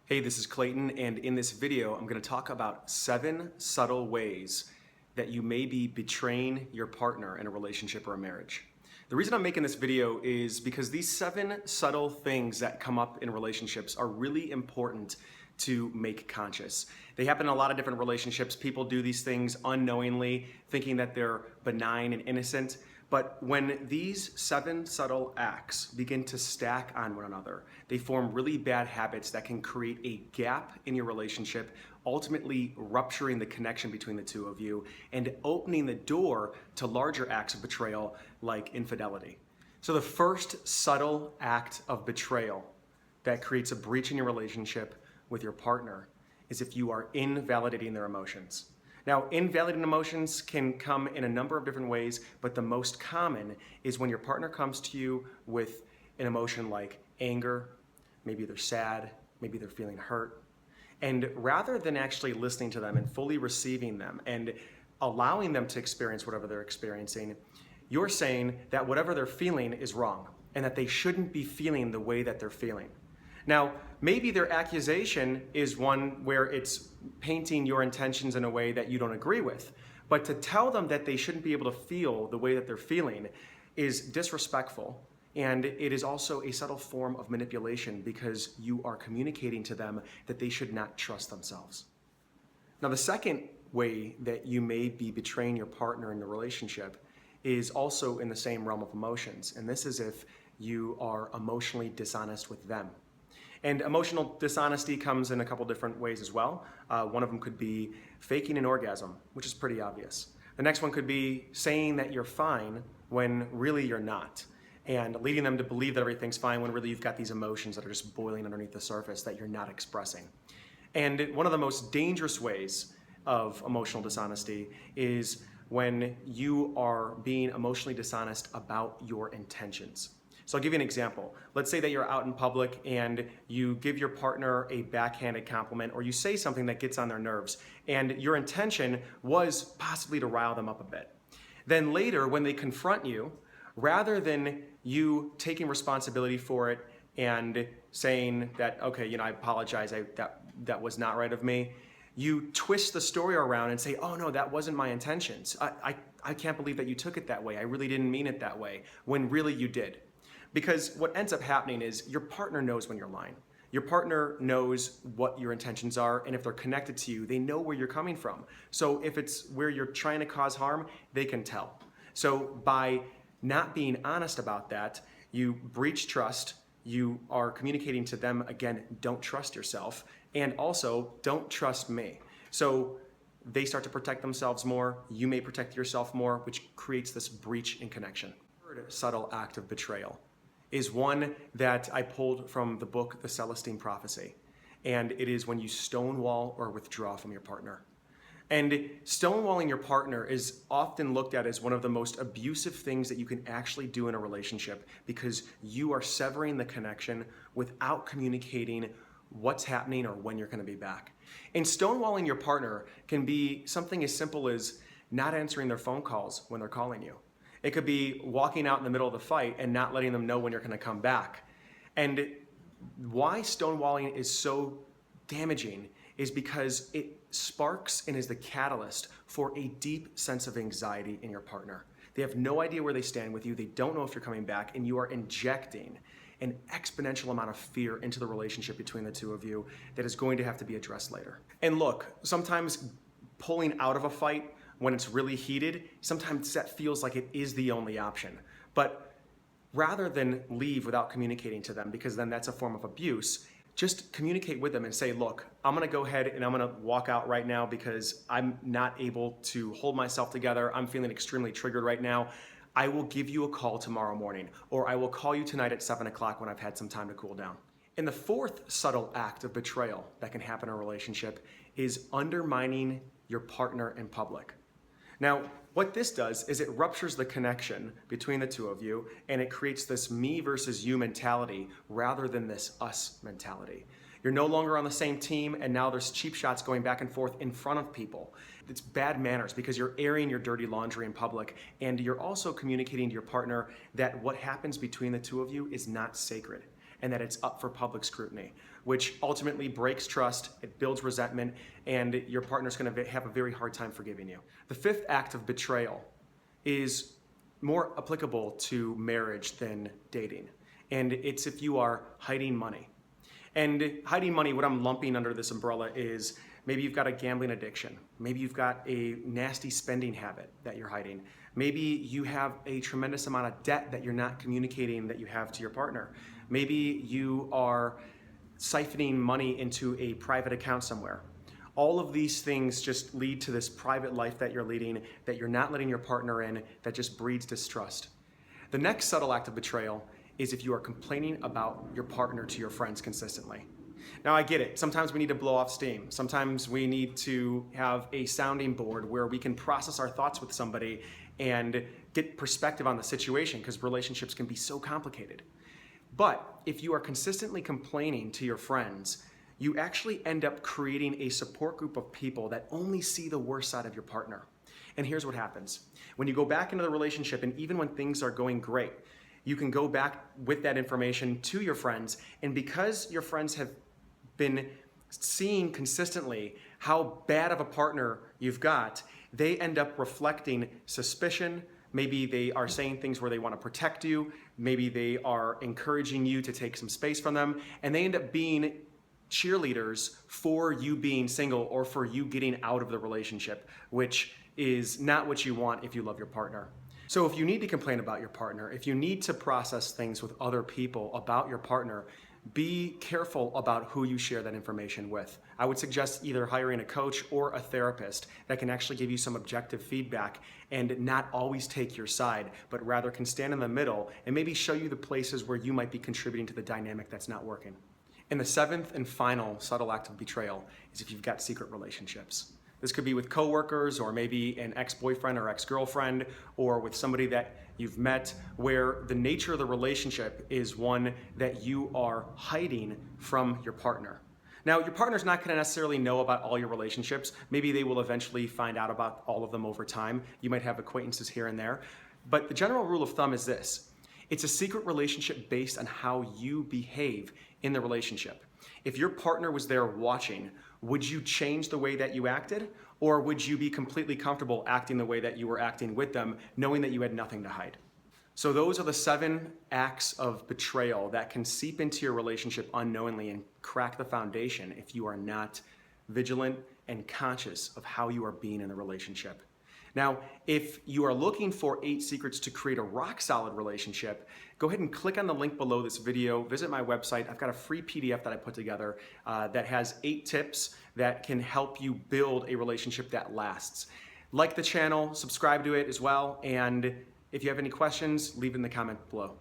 Hey, this is Clayton, and in this video, I'm going to talk about 7 subtle ways that you may be betraying your partner in a relationship or a marriage. The reason I'm making this video is because these 7 subtle things that come up in relationships are really important to make conscious. They happen in a lot of different relationships. People do these things unknowingly, thinking that they're benign and innocent. But when these 7 subtle acts begin to stack on one another, they form really bad habits that can create a gap in your relationship, ultimately rupturing the connection between the two of you and opening the door to larger acts of betrayal like infidelity. So the first subtle act of betrayal that creates a breach in your relationship with your partner is if you are invalidating their emotions. Now, invalidating emotions can come in a number of different ways, but the most common is when your partner comes to you with an emotion like anger, maybe they're sad, maybe they're feeling hurt. And rather than actually listening to them and fully receiving them and allowing them to experience whatever they're experiencing, you're saying that whatever they're feeling is wrong and that they shouldn't be feeling the way that they're feeling. Now, maybe their accusation is one where it's painting your intentions in a way that you don't agree with. But to tell them that they shouldn't be able to feel the way that they're feeling is disrespectful. And it is also a subtle form of manipulation because you are communicating to them that they should not trust themselves. Now, the second way that you may be betraying your partner in the relationship is also in the same realm of emotions. And this is if you are emotionally dishonest with them. And emotional dishonesty comes in a couple different ways as well. One of them could be faking an orgasm, which is pretty obvious. The next one could be saying that you're fine when really you're not, and leading them to believe that everything's fine when really you've got these emotions that are just boiling underneath the surface that you're not expressing. And one of the most dangerous ways of emotional dishonesty is when you are being emotionally dishonest about your intentions. So I'll give you an example. Let's say that you're out in public and you give your partner a backhanded compliment or you say something that gets on their nerves and your intention was possibly to rile them up a bit. Then later when they confront you, rather than you taking responsibility for it and saying that, okay, I apologize, that was not right of me, you twist the story around and say, oh no, that wasn't my intentions. I can't believe that you took it that way. I really didn't mean it that way, when really you did. Because what ends up happening is your partner knows when you're lying. Your partner knows what your intentions are, and if they're connected to you, they know where you're coming from. So if it's where you're trying to cause harm, they can tell. So by not being honest about that, you breach trust, you are communicating to them, again, don't trust yourself, and also don't trust me. So they start to protect themselves more, you may protect yourself more, which creates this breach in connection. Third subtle act of betrayal is one that I pulled from the book, The Celestine Prophecy. And it is when you stonewall or withdraw from your partner. And stonewalling your partner is often looked at as one of the most abusive things that you can actually do in a relationship because you are severing the connection without communicating what's happening or when you're going to be back. And stonewalling your partner can be something as simple as not answering their phone calls when they're calling you. It could be walking out in the middle of the fight and not letting them know when you're going to come back. And why stonewalling is so damaging is because it sparks and is the catalyst for a deep sense of anxiety in your partner. They have no idea where they stand with you. They don't know if you're coming back, and you are injecting an exponential amount of fear into the relationship between the two of you that is going to have to be addressed later. And look, sometimes pulling out of a fight when it's really heated, sometimes that feels like it is the only option. But rather than leave without communicating to them, because then that's a form of abuse, just communicate with them and say, look, I'm gonna go ahead and I'm gonna walk out right now because I'm not able to hold myself together. I'm feeling extremely triggered right now. I will give you a call tomorrow morning, or I will call you tonight at 7 o'clock when I've had some time to cool down. And the fourth subtle act of betrayal that can happen in a relationship is undermining your partner in public. Now, what this does is it ruptures the connection between the two of you, and it creates this me versus you mentality rather than this us mentality. You're no longer on the same team, and now there's cheap shots going back and forth in front of people. It's bad manners because you're airing your dirty laundry in public, and you're also communicating to your partner that what happens between the two of you is not sacred and that it's up for public scrutiny. which ultimately breaks trust, it builds resentment, and your partner's going to have a very hard time forgiving you. The fifth act of betrayal is more applicable to marriage than dating, and it's if you are hiding money. And hiding money, what I'm lumping under this umbrella is maybe you've got a gambling addiction. Maybe you've got a nasty spending habit that you're hiding. Maybe you have a tremendous amount of debt that you're not communicating that you have to your partner. Maybe you are siphoning money into a private account somewhere. All of these things just lead to this private life that you're leading, that you're not letting your partner in, that just breeds distrust. The next subtle act of betrayal is if you are complaining about your partner to your friends consistently. Now, I get it. Sometimes we need to blow off steam. Sometimes we need to have a sounding board where we can process our thoughts with somebody and get perspective on the situation, because relationships can be so complicated. But if you are consistently complaining to your friends, you actually end up creating a support group of people that only see the worst side of your partner. And here's what happens. When you go back into the relationship, and even when things are going great, you can go back with that information to your friends, and because your friends have been seeing consistently how bad of a partner you've got, they end up reflecting suspicion. Maybe they are saying things where they want to protect you. Maybe they are encouraging you to take some space from them, and they end up being cheerleaders for you being single or for you getting out of the relationship, which is not what you want if you love your partner. So if you need to complain about your partner, if you need to process things with other people about your partner, be careful about who you share that information with. I would suggest either hiring a coach or a therapist that can actually give you some objective feedback and not always take your side, but rather can stand in the middle and maybe show you the places where you might be contributing to the dynamic that's not working. And the seventh and final subtle act of betrayal is if you've got secret relationships. This could be with coworkers, or maybe an ex-boyfriend or ex-girlfriend, or with somebody that you've met, where the nature of the relationship is one that you are hiding from your partner. Now, your partner's not going to necessarily know about all your relationships. Maybe they will eventually find out about all of them over time. You might have acquaintances here and there. But the general rule of thumb is this. It's a secret relationship based on how you behave in the relationship. If your partner was there watching, would you change the way that you acted? Or would you be completely comfortable acting the way that you were acting with them, knowing that you had nothing to hide? So those are the 7 acts of betrayal that can seep into your relationship unknowingly and crack the foundation if you are not vigilant and conscious of how you are being in the relationship. Now, if you are looking for 8 secrets to create a rock-solid relationship, go ahead and click on the link below this video, visit my website. I've got a free PDF that I put together that has 8 tips that can help you build a relationship that lasts. Like the channel, subscribe to it as well, and if you have any questions, leave in the comment below.